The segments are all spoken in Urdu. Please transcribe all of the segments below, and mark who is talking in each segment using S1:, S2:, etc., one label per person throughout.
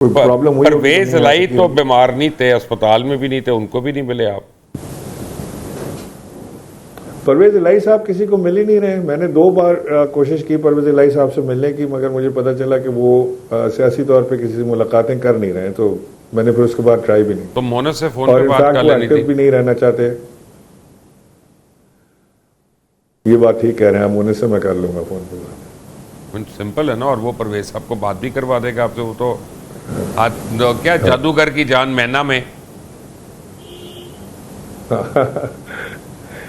S1: کوئی پرابلم ہوئی.
S2: پرویز الہی تو بیمار نہیں تھے, اسپتال میں بھی نہیں تھے, ان کو بھی نہیں ملے آپ.
S1: پرویز الہی صاحب کسی کو مل ہی نہیں رہے. میں نے 2 بار کوشش کی پرویز الہی صاحب سے ملنے کی, مگر مجھے پتا چلا کہ وہ سیاسی طور پہ کسی سے ملاقاتیں کر نہیں رہے ہیں, تو میں نے پھر اس کے بعد ٹرائی بھی نہیں.
S2: تو مونس سے فون
S1: اور
S2: پہ بات کر
S1: وہ
S2: لینی
S1: ایکٹیو
S2: تھی.
S1: بھی نہیں رہنا چاہتے. یہ بات ٹھیک کہہ رہے ہیں آپ, مونس سے میں کر لوں گا فون پہ بات.
S2: سمپل ہے نا, اور وہ پرویز صاحب کو بات بھی کروا دے گا آپ سے. وہ تو کیا جادوگر کی جان مینا میں.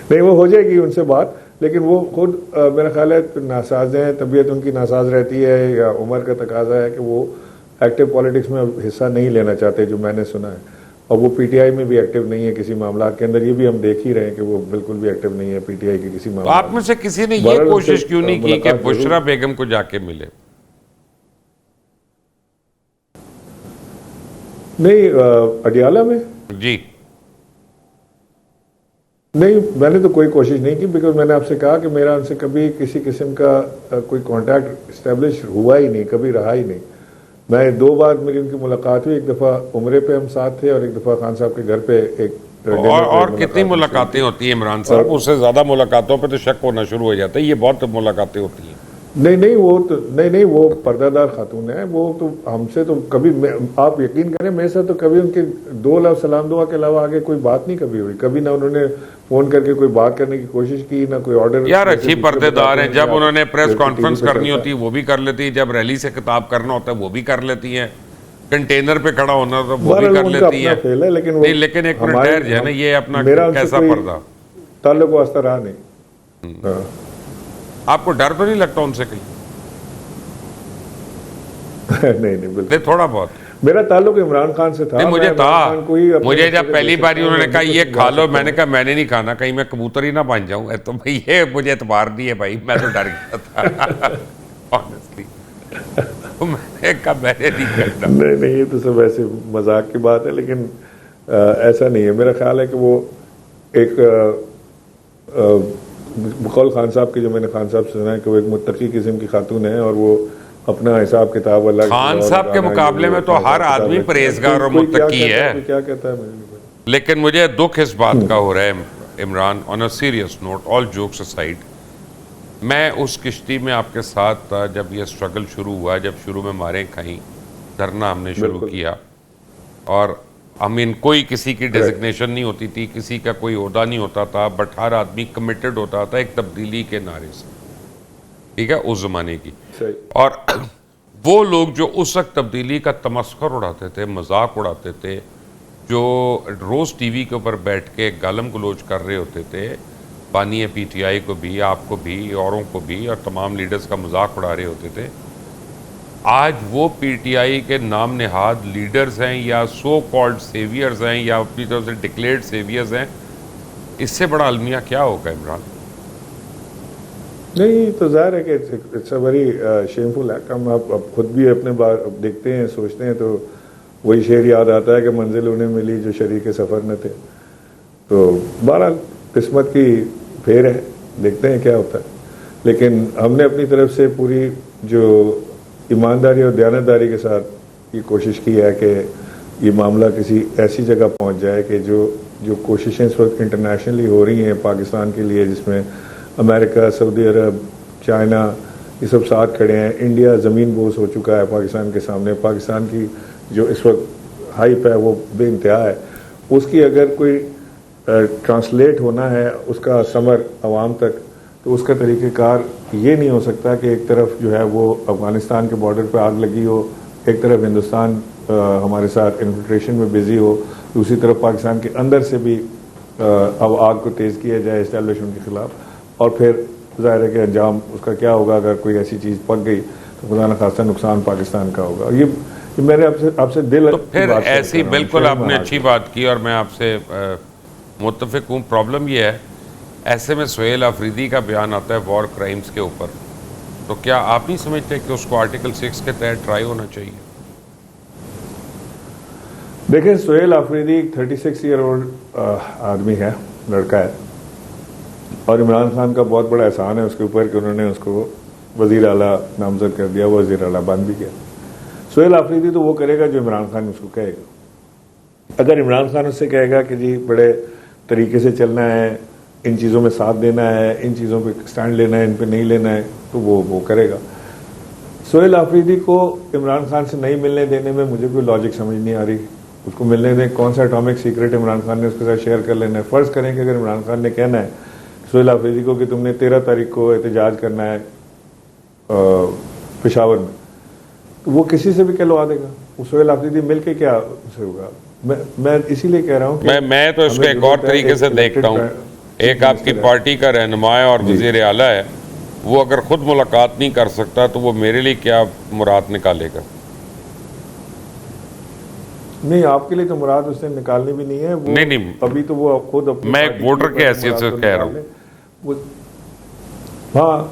S1: نہیں, وہ ہو جائے گی ان سے بات, لیکن وہ خود میرا خیال ہے ناساز ہیں, طبیعت ان کی ناساز رہتی ہے, یا عمر کا تقاضا ہے کہ وہ ایکٹیو پالیٹکس میں حصہ نہیں لینا چاہتے, جو میں نے سنا ہے. اور وہ پی ٹی آئی میں بھی ایکٹیو نہیں ہے کسی معاملات کے اندر. یہ بھی ہم دیکھ ہی رہے ہیں کہ وہ بالکل بھی ایکٹیو نہیں ہے پی ٹی آئی کے کسی معاملات.
S2: آپ میں سے کسی نے یہ کوشش کیوں نہیں کی کہ بشرا بیگم کو جا کے ملے؟
S1: نہیں, اڈیالہ میں
S2: جی
S1: نہیں, میں نے تو کوئی کوشش نہیں کی, بیکاز میں نے آپ سے کہا کہ میرا ان سے کبھی کسی قسم کا کوئی کانٹیکٹ اسٹیبلش ہوا ہی نہیں, کبھی رہا ہی نہیں. میں 2 بار میری ان کی ملاقات ہوئی, ایک دفعہ عمرے پہ ہم ساتھ تھے, اور ایک دفعہ خان صاحب کے گھر پہ ایک
S2: اور کتنی ملاقاتیں ہوتی ہیں عمران صاحب؟ اس سے زیادہ ملاقاتوں پہ تو شک ہونا شروع ہو جاتا ہے. یہ بہت ملاقاتیں ہوتی ہیں.
S1: نہیں, وہ پردہ دار خاتون ہیں. وہ تو ہم سے تو کبھی, آپ یقین کریں, میرے ساتھ تو کبھی ان کے 2 لفظ سلام دعا کے علاوہ آگے کوئی بات نہیں کبھی ہوئی. کبھی نہ انہوں نے فون کر کے کوئی بات کرنے کی کوشش کی, نہ کوئی آرڈر.
S2: یار اچھی پردے دار ہیں, جب انہوں نے پریس کانفرنس کرنی ہوتی ہے وہ بھی کر لیتی ہیں, جب ریلی سے خطاب کرنا ہوتا ہے وہ بھی کر لیتی ہیں, کنٹینر پہ کھڑا ہونا تو وہ بھی کر لیتی ہیں. نہیں, لیکن ایک منٹ ٹھہر جائے نا, یہ اپنا کیسا پردہ
S1: تعلق واسطہ رہا نہیں.
S2: آپ کو ڈر تو نہیں لگتا ان سے کہیں؟
S1: نہیں بالکل,
S2: تھوڑا بہت.
S1: میرا تعلق عمران خان سے تھا.
S2: مجھے جب پہلی باری انہوں نے کہا یہ کھا لو, میں نے کہا میں نے نہیں کھانا, کہیں میں کبوتر ہی نہ بن جاؤں. تو بھائی یہ مجھے اعتبار نہیں ہے بھائی, میں تو ڈر گیا تھا آنیسٹلی. میں نے کہا میں نے نہیں کرنا.
S1: نہیں, یہ تو سب ایسے مذاق کی بات ہے, لیکن ایسا نہیں ہے. میرا خیال ہے کہ وہ ایک بقول خان صاحب کی, جو میں نے خان صاحب سے سنا ہے کہ وہ ایک متقی قسم کی خاتون ہے, اور وہ اپنا حساب کتاب اللہ
S2: خان صاحب کے مقابلے میں تو ہر آدمی پرہیزگار اور متقی ہے.
S1: کیا کہتا ہے مجھے,
S2: لیکن مجھے دکھ اس بات کا ہو رہا ہے Imran, on a serious note, all jokes aside, میں اس کشتی میں آپ کے ساتھ تھا جب یہ اسٹرگل شروع ہوا, جب شروع میں ماریں کھائیں, دھرنا ہم نے شروع کیا, اور کوئی کسی کی ڈیزگنیشن نہیں ہوتی تھی, کسی کا کوئی عہدہ نہیں ہوتا تھا, بٹ ہر آدمی کمیٹڈ ہوتا تھا ایک تبدیلی کے نعرے سے. ٹھیک ہے, اس زمانے کی. اور وہ لوگ جو اس وقت تبدیلی کا تمسخر اڑاتے تھے, مذاق اڑاتے تھے, جو روز ٹی وی کے اوپر بیٹھ کے گالم گلوچ کر رہے ہوتے تھے, بانی پی ٹی آئی کو بھی, آپ کو بھی, اوروں کو بھی, اور تمام لیڈرز کا مذاق اڑا رہے ہوتے تھے, آج وہ پی ٹی آئی کے نام نہاد لیڈرز ہیں, یا سو کالڈ سیویئرز ہیں, یا اپنی طرف سے ڈکلیئرڈ سیویئرز ہیں. اس سے بڑا المیہ کیا ہوگا عمران؟
S1: نہیں, تو ظاہر ہے کہ it's a very shameful act. ہم اب خود بھی اپنے بار دیکھتے ہیں, سوچتے ہیں, تو وہی شعر یاد آتا ہے کہ منزل انہیں ملی جو شریک سفر نہ تھے. تو بہرحال قسمت کی پھیر ہے, دیکھتے ہیں کیا ہوتا ہے. لیکن ہم نے اپنی طرف سے پوری جو ایمانداری اور دیانتداری کے ساتھ یہ کوشش کی ہے کہ یہ معاملہ کسی ایسی جگہ پہنچ جائے کہ جو کوششیں اس وقت انٹرنیشنلی ہو رہی ہیں پاکستان کے لیے, جس میں امریکہ, سعودی عرب, چائنا, یہ سب ساتھ کھڑے ہیں. انڈیا زمین بوس ہو چکا ہے پاکستان کے سامنے. پاکستان کی جو اس وقت ہائپ ہے وہ بے انتہا ہے. اس کی اگر کوئی ٹرانسلیٹ ہونا ہے, اس کا ثمر عوام تک, تو اس کا طریقہ کار یہ نہیں ہو سکتا کہ ایک طرف جو ہے وہ افغانستان کے بارڈر پہ آگ لگی ہو, ایک طرف ہندوستان ہمارے ساتھ انفلٹریشن میں بزی ہو, دوسری طرف پاکستان کے اندر سے بھی اب آگ کو تیز کیا جائے اسٹیبلشمنٹ کے خلاف. اور پھر ظاہر ہے کہ انجام اس کا کیا ہوگا, اگر کوئی ایسی چیز پک گئی تو خدا نخواستہ نقصان پاکستان کا ہوگا. یہ میں نے آپ سے دل,
S2: تو پھر ایسی بالکل آپ نے اچھی بات کی, اور میں آپ سے متفق ہوں. پرابلم یہ ہے, ایسے میں سہیل آفریدی کا بیان آتا ہے وار کرائمز کے اوپر, تو کیا آپ نہیں سمجھتے کہ اس کو آرٹیکل 6 کے تحت ٹرائی ہونا چاہیے؟
S1: دیکھیں, سہیل آفریدی 36 ایئر اولڈ آدمی ہے, لڑکا ہے, اور عمران خان کا بہت بڑا احسان ہے اس کے اوپر کہ انہوں نے اس کو وزیر اعلیٰ نامزد کر دیا, وہ وزیر اعلیٰ بن بھی گیا. سہیل آفریدی تو وہ کرے گا جو عمران خان اس کو کہے گا. اگر عمران خان اس سے کہے گا کہ جی بڑے طریقے سے چلنا ہے, ان چیزوں میں ساتھ دینا ہے, ان چیزوں پہ سٹینڈ لینا ہے, ان پہ نہیں لینا ہے, تو وہ کرے گا. سہیل آفریدی کو عمران خان سے نہیں ملنے دینے میں مجھے کوئی لاجک سمجھ نہیں آ رہی. اس کو ملنے دیں, کون سا اٹامک سیکرٹ عمران خان نے اس کے ساتھ شیئر کر لینا ہے. فرض کریں کہ اگر عمران خان نے کہنا ہے سہیل آفریدی کو کہ تم نے 13 تاریخ کو احتجاج کرنا ہے پشاور میں, تو وہ کسی سے بھی کہلوا دے گا. وہ سہیل آفریدی مل کے کیا اسے ہوگا. میں اسی لیے کہہ رہا ہوں کہ
S2: میں تو اس کو ایک اور طریقے سے دیکھتا ہوں. ایک آپ کی پارٹی کا رہنما اور وزیر اعلیٰ ہے, وہ اگر خود ملاقات نہیں کر سکتا تو وہ میرے لیے کیا مراد نکالے گا؟
S1: نہیں, آپ کے لیے تو مراد اس نے نکالنی بھی نہیں ہے.
S2: نہیں,
S1: ابھی تو وہ خود
S2: میں ایک ووٹر کی حیثیت سے کہہ رہا ہوں.
S1: ہاں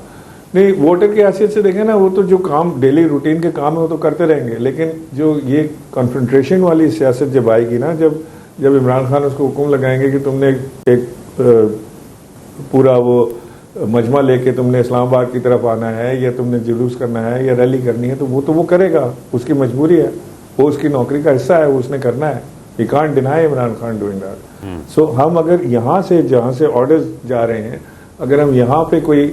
S1: نہیں, ووٹر کی حیثیت سے دیکھیں نا, وہ تو جو کام ڈیلی روٹین کے کام ہے وہ تو کرتے رہیں گے, لیکن جو یہ کنفرنٹریشن والی سیاست جب آئے گی نا, جب عمران خان اس کو حکم لگائیں گے کہ تم نے ایک پورا وہ مجمع لے کے تم نے اسلام آباد کی طرف آنا ہے, یا تم نے جلوس کرنا ہے, یا ریلی کرنی ہے, تو وہ کرے گا. اس کی مجبوری ہے, وہ اس کی نوکری کا حصہ ہے, وہ اس نے کرنا ہے. We can't deny Imran Khan doing that. So ہم اگر یہاں سے جہاں سے آرڈرز جا رہے ہیں, اگر ہم یہاں پہ کوئی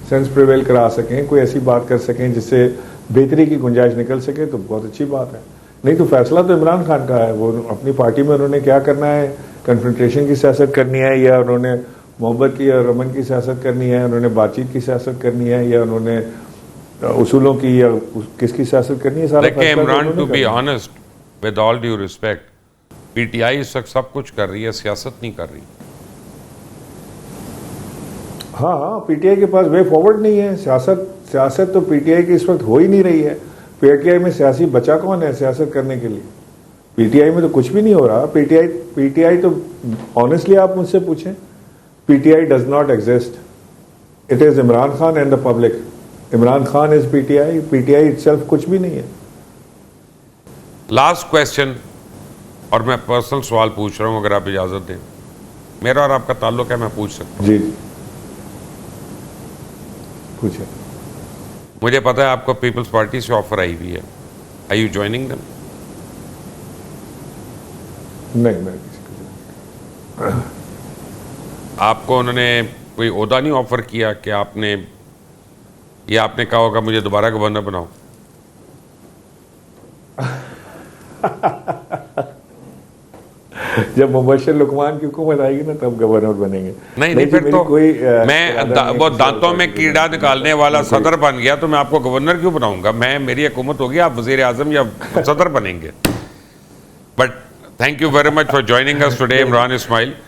S1: سینس پریویل کرا سکیں, کوئی ایسی بات کر سکیں جس سے بہتری کی گنجائش نکل سکے, تو بہت اچھی بات ہے. نہیں تو فیصلہ تو عمران خان کا ہے. وہ اپنی پارٹی میں انہوں نے کیا کرنا ہے, کنفرنٹریشن کی سیاست کرنی ہے, یا انہوں نے محبت کی اور امن کی سیاست کرنی ہے, انہوں نے بات چیت کی سیاست کرنی ہے, یا انہوں نے اصولوں کی یا کس کی سیاست کرنی ہے. سارا
S2: دیکھیں Imran, to be honest with all due respect, P T I اس وقت سب کچھ کر رہی ہے, سیاست نہیں کر رہی.
S1: ہاں, پی ٹی آئی کے پاس وے فارورڈ نہیں ہے. سیاست تو پی ٹی آئی کی اس وقت ہو ہی نہیں رہی ہے. پی ٹی آئی میں سیاسی بچا کون ہے سیاست کرنے کے لیے؟ پی ٹی آئی میں تو کچھ بھی نہیں ہو رہا. پی ٹی آئی تو آنیسٹلی آپ مجھ سے پوچھیں, پی T I does not exist. It is Imran Khan and the public. Imran Khan is P T I it self کچھ بھی نہیں ہے.
S2: لاسٹ کویسچن, اور میں پرسنل سوال پوچھ رہا ہوں اگر آپ اجازت دیں. میرا اور آپ کا تعلق ہے, میں پوچھ سکتا ہوں؟
S1: جی پوچھیں.
S2: مجھے پتا ہے آپ کو پیپلز پارٹی سے آفر آئی ہوئی ہے. آر یو جوائننگ دم؟
S1: نہیں, میں کسی کو
S2: آپ کو انہوں نے کوئی عہدہ نہیں آفر کیا کہ آپ نے, یا آپ نے کہا ہوگا مجھے دوبارہ گورنر بناؤ؟
S1: جب مبشر لقمان کی حکومت آئے گی نا تب گورنر بنیں گے.
S2: نہیں, پھر تو میں وہ دانتوں میں کیڑا نکالنے والا صدر بن گیا تو میں آپ کو گورنر کیوں بناؤں گا؟ میری حکومت ہوگی, آپ وزیر اعظم یا صدر بنیں گے. But thank you very much for joining us today Imran Ismail.